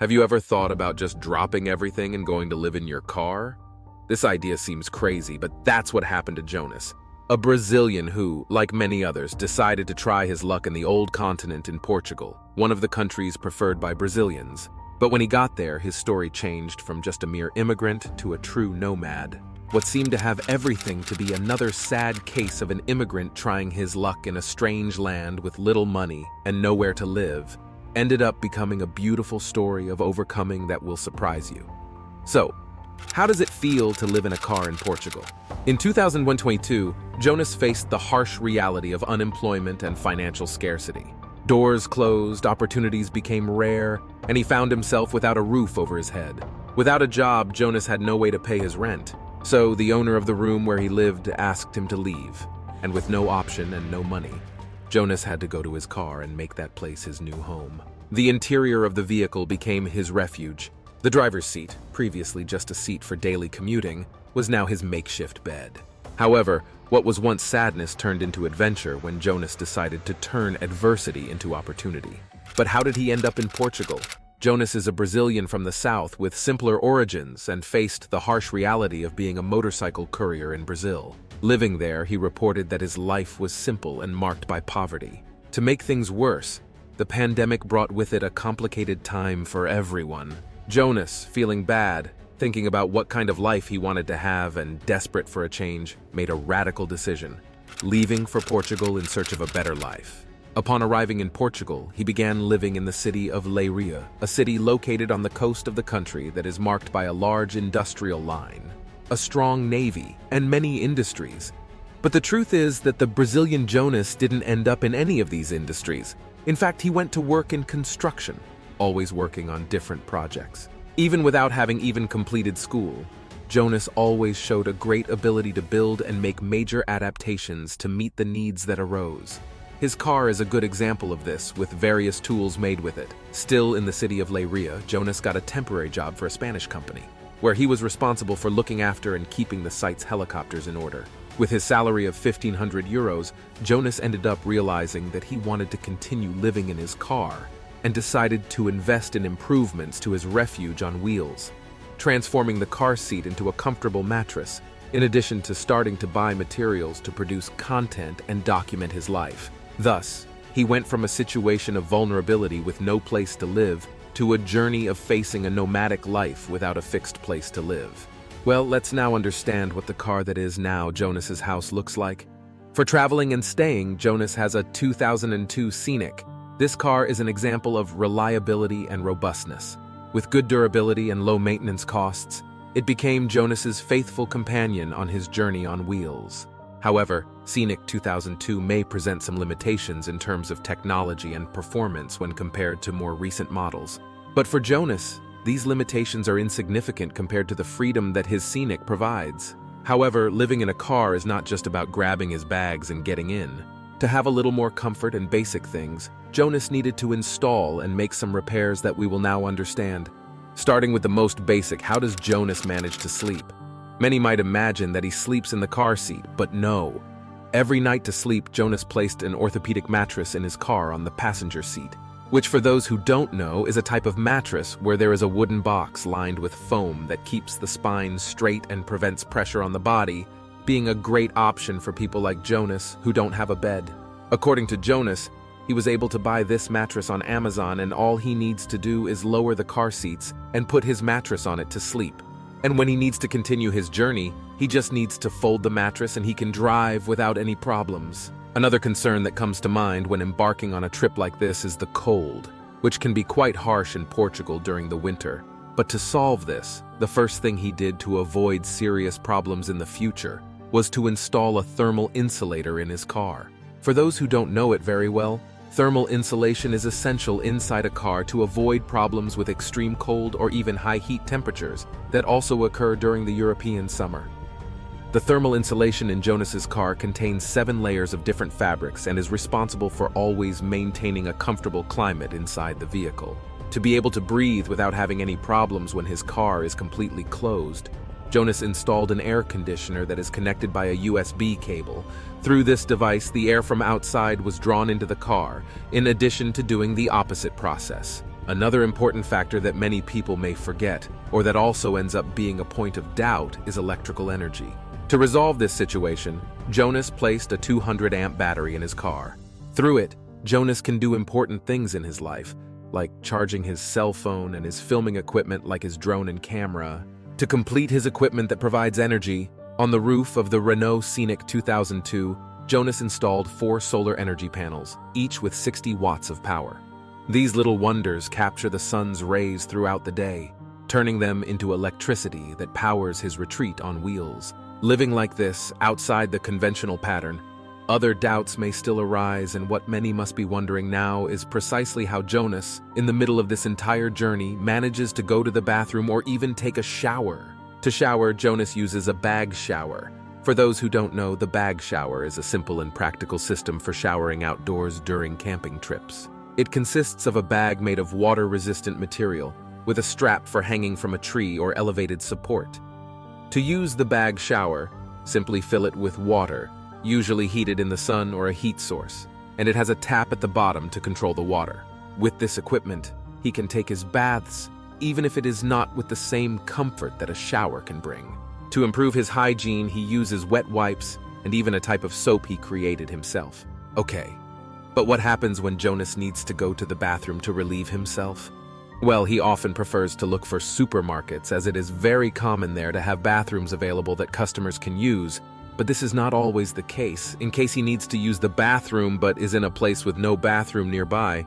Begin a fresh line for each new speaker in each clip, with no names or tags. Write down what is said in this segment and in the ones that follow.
Have you ever thought about just dropping everything and going to live in your car? This idea seems crazy, but that's what happened to Jonas, a Brazilian who, like many others, decided to try his luck in the old continent in Portugal, one of the countries preferred by Brazilians. But when he got there, his story changed from just a mere immigrant to a true nomad. What seemed to have everything to be another sad case of an immigrant trying his luck in a strange land with little money and nowhere to live ended up becoming a beautiful story of overcoming that will surprise you. So, how does it feel to live in a car in Portugal? In 2022, Jonas faced the harsh reality of unemployment and financial scarcity. Doors closed, opportunities became rare, and he found himself without a roof over his head. Without a job, Jonas had no way to pay his rent. So the owner of the room where he lived asked him to leave, and with no option and no money, Jonas had to go to his car and make that place his new home. The interior of the vehicle became his refuge. The driver's seat, previously just a seat for daily commuting, was now his makeshift bed. However, what was once sadness turned into adventure when Jonas decided to turn adversity into opportunity. But how did he end up in Portugal? Jonas is a Brazilian from the south with simpler origins and faced the harsh reality of being a motorcycle courier in Brazil. Living there, he reported that his life was simple and marked by poverty. To make things worse, the pandemic brought with it a complicated time for everyone. Jonas, feeling bad, thinking about what kind of life he wanted to have and desperate for a change, made a radical decision, leaving for Portugal in search of a better life. Upon arriving in Portugal, he began living in the city of Leiria, a city located on the coast of the country that is marked by a large industrial line, a strong navy, and many industries. But the truth is that the Brazilian Jonas didn't end up in any of these industries. In fact, he went to work in construction, always working on different projects. Even without having even completed school, Jonas always showed a great ability to build and make major adaptations to meet the needs that arose. His car is a good example of this, with various tools made with it. Still in the city of Leiria, Jonas got a temporary job for a Spanish company, where he was responsible for looking after and keeping the site's helicopters in order. With his salary of 1,500 euros, Jonas ended up realizing that he wanted to continue living in his car and decided to invest in improvements to his refuge on wheels, transforming the car seat into a comfortable mattress, in addition to starting to buy materials to produce content and document his life. Thus, he went from a situation of vulnerability with no place to live to a journey of facing a nomadic life without a fixed place to live. Well, let's now understand what the car that is now Jonas's house looks like. For traveling and staying, Jonas has a 2002 Scenic. This car is an example of reliability and robustness. With good durability and low maintenance costs, it became Jonas's faithful companion on his journey on wheels. However, Scenic 2002 may present some limitations in terms of technology and performance when compared to more recent models. But for Jonas, these limitations are insignificant compared to the freedom that his Scenic provides. However, living in a car is not just about grabbing his bags and getting in. To have a little more comfort and basic things, Jonas needed to install and make some repairs that we will now understand. Starting with the most basic, how does Jonas manage to sleep? Many might imagine that he sleeps in the car seat, but no. Every night to sleep, Jonas placed an orthopedic mattress in his car on the passenger seat, which for those who don't know is a type of mattress where there is a wooden box lined with foam that keeps the spine straight and prevents pressure on the body, being a great option for people like Jonas who don't have a bed. According to Jonas, he was able to buy this mattress on Amazon, and all he needs to do is lower the car seats and put his mattress on it to sleep. And when he needs to continue his journey, he just needs to fold the mattress and he can drive without any problems. Another concern that comes to mind when embarking on a trip like this is the cold, which can be quite harsh in Portugal during the winter. But to solve this, the first thing he did to avoid serious problems in the future was to install a thermal insulator in his car. For those who don't know it very well, thermal insulation is essential inside a car to avoid problems with extreme cold or even high heat temperatures that also occur during the European summer. The thermal insulation in Jonas's car contains 7 layers of different fabrics and is responsible for always maintaining a comfortable climate inside the vehicle. To be able to breathe without having any problems when his car is completely closed, Jonas installed an air conditioner that is connected by a USB cable. Through this device, the air from outside was drawn into the car, in addition to doing the opposite process. Another important factor that many people may forget, or that also ends up being a point of doubt, is electrical energy. To resolve this situation, Jonas placed a 200-amp battery in his car. Through it, Jonas can do important things in his life, like charging his cell phone and his filming equipment like his drone and camera. To complete his equipment that provides energy, on the roof of the Renault Scenic 2002, Jonas installed 4 solar energy panels, each with 60 watts of power. These little wonders capture the sun's rays throughout the day, turning them into electricity that powers his retreat on wheels. Living like this, outside the conventional pattern, other doubts may still arise, and what many must be wondering now is precisely how Jonas, in the middle of this entire journey, manages to go to the bathroom or even take a shower. To shower, Jonas uses a bag shower. For those who don't know, the bag shower is a simple and practical system for showering outdoors during camping trips. It consists of a bag made of water-resistant material, with a strap for hanging from a tree or elevated support. To use the bag shower, simply fill it with water, usually heated in the sun or a heat source, and it has a tap at the bottom to control the water. With this equipment, he can take his baths, even if it is not with the same comfort that a shower can bring. To improve his hygiene, he uses wet wipes and even a type of soap he created himself. Okay, but what happens when Jonas needs to go to the bathroom to relieve himself? Well, he often prefers to look for supermarkets, as it is very common there to have bathrooms available that customers can use. But this is not always the case. In case he needs to use the bathroom but is in a place with no bathroom nearby,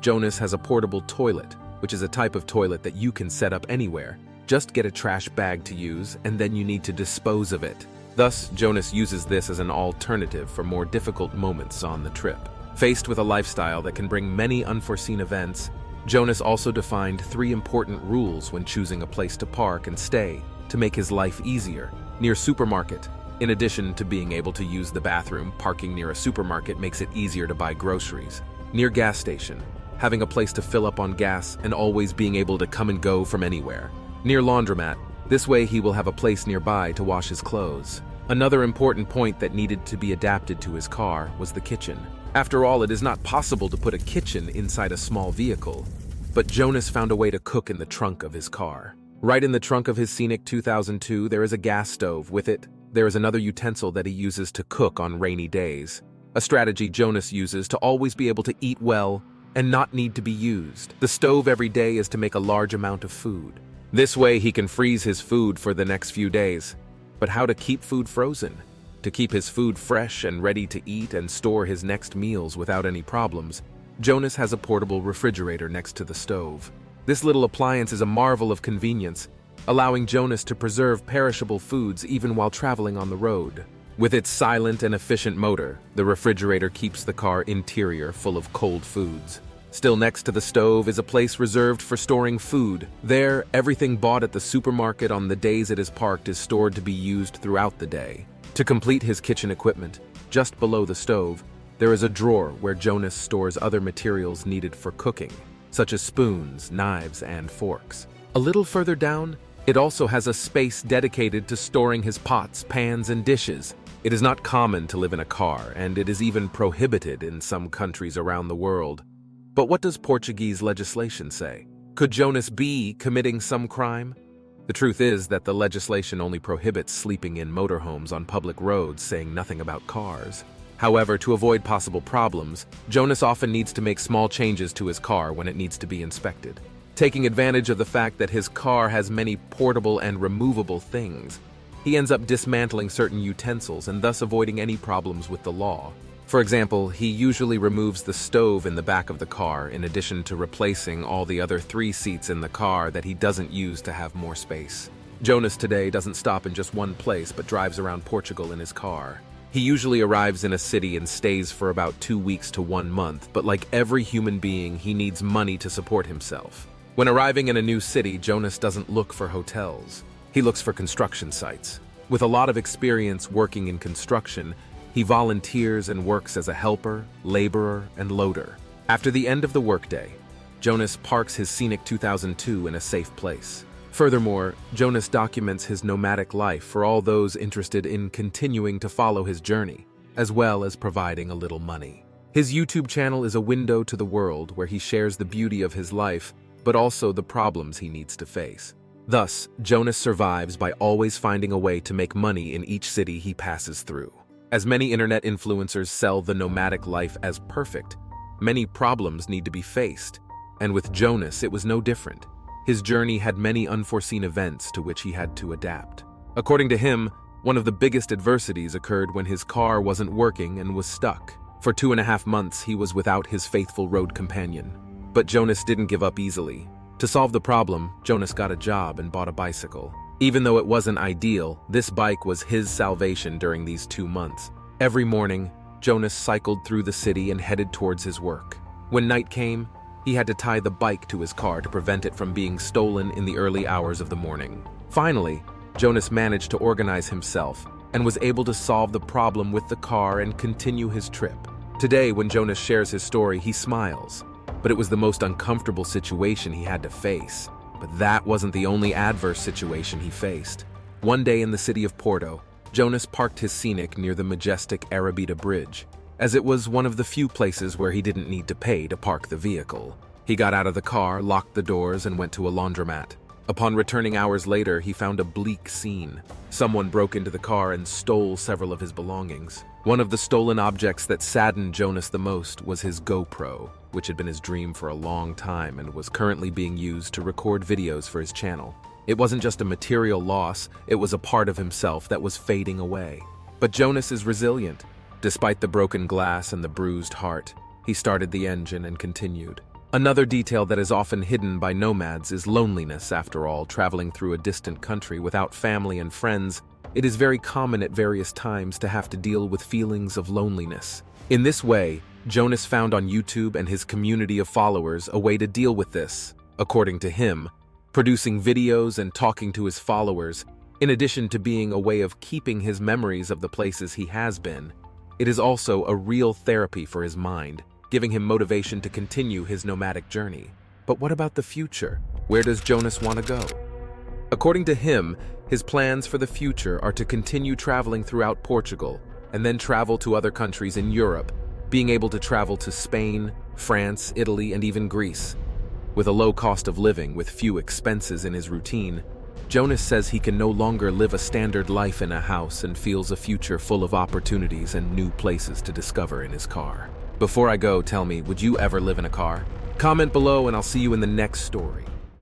Jonas has a portable toilet, which is a type of toilet that you can set up anywhere. Just get a trash bag to use, and then you need to dispose of it. Thus, Jonas uses this as an alternative for more difficult moments on the trip. Faced with a lifestyle that can bring many unforeseen events, Jonas also defined 3 important rules when choosing a place to park and stay to make his life easier. Near supermarket. In addition to being able to use the bathroom, parking near a supermarket makes it easier to buy groceries. Near gas station. Having a place to fill up on gas and always being able to come and go from anywhere. Near laundromat. This way he will have a place nearby to wash his clothes. Another important point that needed to be adapted to his car was the kitchen. After all, it is not possible to put a kitchen inside a small vehicle. But Jonas found a way to cook in the trunk of his car. Right in the trunk of his Scenic 2002, there is a gas stove. With it, there is another utensil that he uses to cook on rainy days. A strategy Jonas uses to always be able to eat well and not need to be used. The stove every day is to make a large amount of food. This way he can freeze his food for the next few days. But how to keep food frozen? To keep his food fresh and ready to eat and store his next meals without any problems, Jonas has a portable refrigerator next to the stove. This little appliance is a marvel of convenience, allowing Jonas to preserve perishable foods even while traveling on the road. With its silent and efficient motor, the refrigerator keeps the car interior full of cold foods. Still next to the stove is a place reserved for storing food. There, everything bought at the supermarket on the days it is parked is stored to be used throughout the day. To complete his kitchen equipment, just below the stove, there is a drawer where Jonas stores other materials needed for cooking, such as spoons, knives, and forks. A little further down, it also has a space dedicated to storing his pots, pans, and dishes. It is not common to live in a car, and it is even prohibited in some countries around the world. But what does Portuguese legislation say? Could Jonas be committing some crime? The truth is that the legislation only prohibits sleeping in motorhomes on public roads, saying nothing about cars. However, to avoid possible problems, Jonas often needs to make small changes to his car when it needs to be inspected. Taking advantage of the fact that his car has many portable and removable things, he ends up dismantling certain utensils and thus avoiding any problems with the law. For example, he usually removes the stove in the back of the car in addition to replacing all the other 3 seats in the car that he doesn't use to have more space. Jonas today doesn't stop in just one place but drives around Portugal in his car. He usually arrives in a city and stays for about 2 weeks to 1 month, but like every human being, he needs money to support himself. When arriving in a new city, Jonas doesn't look for hotels. He looks for construction sites. With a lot of experience working in construction, he volunteers and works as a helper, laborer, and loader. After the end of the workday, Jonas parks his Scenic 2002 in a safe place. Furthermore, Jonas documents his nomadic life for all those interested in continuing to follow his journey, as well as providing a little money. His YouTube channel is a window to the world where he shares the beauty of his life but also the problems he needs to face. Thus, Jonas survives by always finding a way to make money in each city he passes through. As many internet influencers sell the nomadic life as perfect, many problems need to be faced. And with Jonas, it was no different. His journey had many unforeseen events to which he had to adapt. According to him, one of the biggest adversities occurred when his car wasn't working and was stuck. For 2.5 months, he was without his faithful road companion. But Jonas didn't give up easily. To solve the problem, Jonas got a job and bought a bicycle. Even though it wasn't ideal, this bike was his salvation during these 2 months. Every morning, Jonas cycled through the city and headed towards his work. When night came, he had to tie the bike to his car to prevent it from being stolen in the early hours of the morning. Finally, Jonas managed to organize himself and was able to solve the problem with the car and continue his trip. Today, when Jonas shares his story, he smiles. But it was the most uncomfortable situation he had to face. But that wasn't the only adverse situation he faced. One day in the city of Porto, Jonas parked his Scenic near the majestic Arabida Bridge, as it was one of the few places where he didn't need to pay to park the vehicle. He got out of the car, locked the doors, and went to a laundromat. Upon returning hours later, he found a bleak scene. Someone broke into the car and stole several of his belongings. One of the stolen objects that saddened Jonas the most was his GoPro, which had been his dream for a long time and was currently being used to record videos for his channel. It wasn't just a material loss, it was a part of himself that was fading away. But Jonas is resilient. Despite the broken glass and the bruised heart, he started the engine and continued. Another detail that is often hidden by nomads is loneliness. After all, traveling through a distant country without family and friends, it is very common at various times to have to deal with feelings of loneliness. In this way, Jonas found on YouTube and his community of followers a way to deal with this. According to him, producing videos and talking to his followers, in addition to being a way of keeping his memories of the places he has been, it is also a real therapy for his mind, giving him motivation to continue his nomadic journey. But what about the future? Where does Jonas want to go? According to him, his plans for the future are to continue traveling throughout Portugal and then travel to other countries in Europe, being able to travel to Spain, France, Italy, and even Greece. With a low cost of living with few expenses in his routine, Jonas says he can no longer live a standard life in a house and feels a future full of opportunities and new places to discover in his car. Before I go, tell me, would you ever live in a car? Comment below and I'll see you in the next story.